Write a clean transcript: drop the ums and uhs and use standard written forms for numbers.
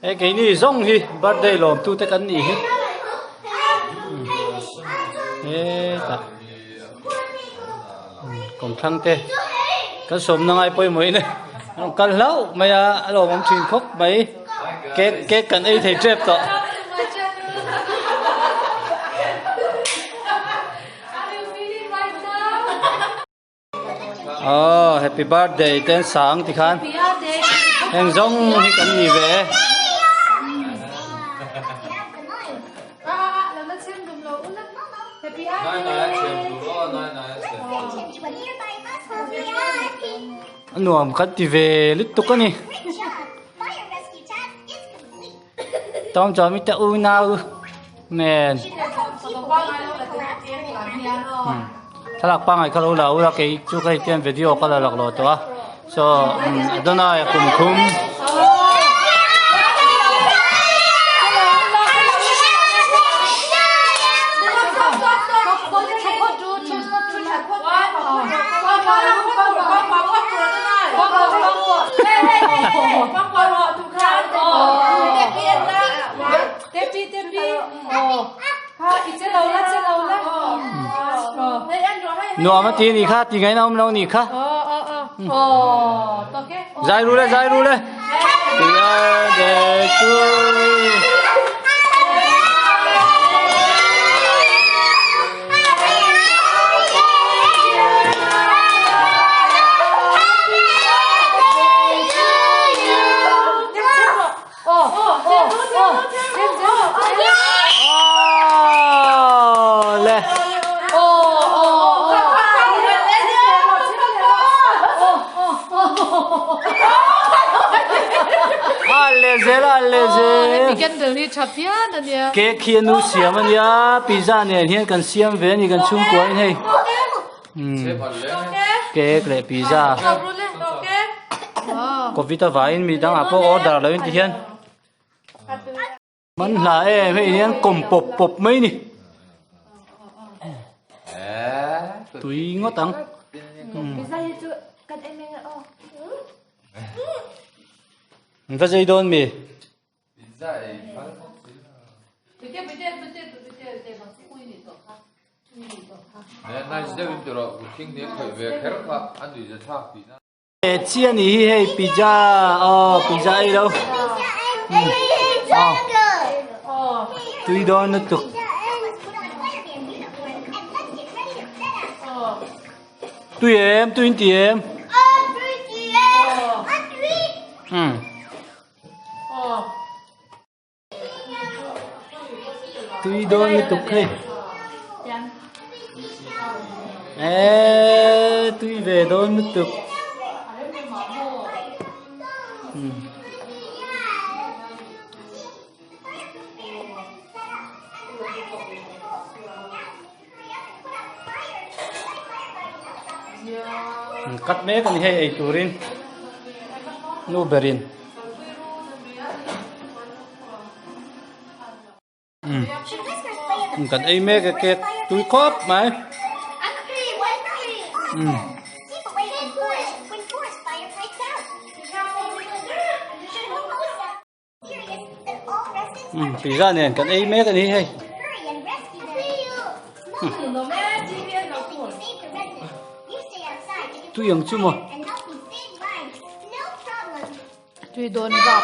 cái này rong hi birthday lòm tu te kan ni hi ta còn thăng te cái sôm năng ai bơi mới này cần lâu mày lòm ông truyền khóc mấy cái cần ấy thầy trép tọ happy birthday tên sáng thì khan em rong thì cần gì về nuông cắt thì về lít tục cái này tao cho mình tự nào nèถ้าหลักปังไอ้เขารู้แล้วว่าจุกไอ้เตียนวิดีโอเขาหลักโหลดตัว so ดนายคุ้มหนูมาตีนี่ค่ะตีไงน้องนี่ค่ะใจรู้เลยตีเด็กช่วยcái kia nu xiêm anh ya pizza này hiện cần xiêm về thì cần chung cuối này cái pizza có vitamin mình đang áp order lấy thì hiện mình là em hay hiện cùng pop mấy nè tùy ngót tăng phải dây đôn mì chiên thì hay pizza pizza ấy đâu tùy đôn nó tục tùy em tùy đôn nó tục hay tùy về đôn nó tục cắt mấy cái này hay turin nu berin cắt ấy mấy cái túi khóp mà pizza này cắt ấy mấy cái này hay tùy yang chú mà tùy đồn gặp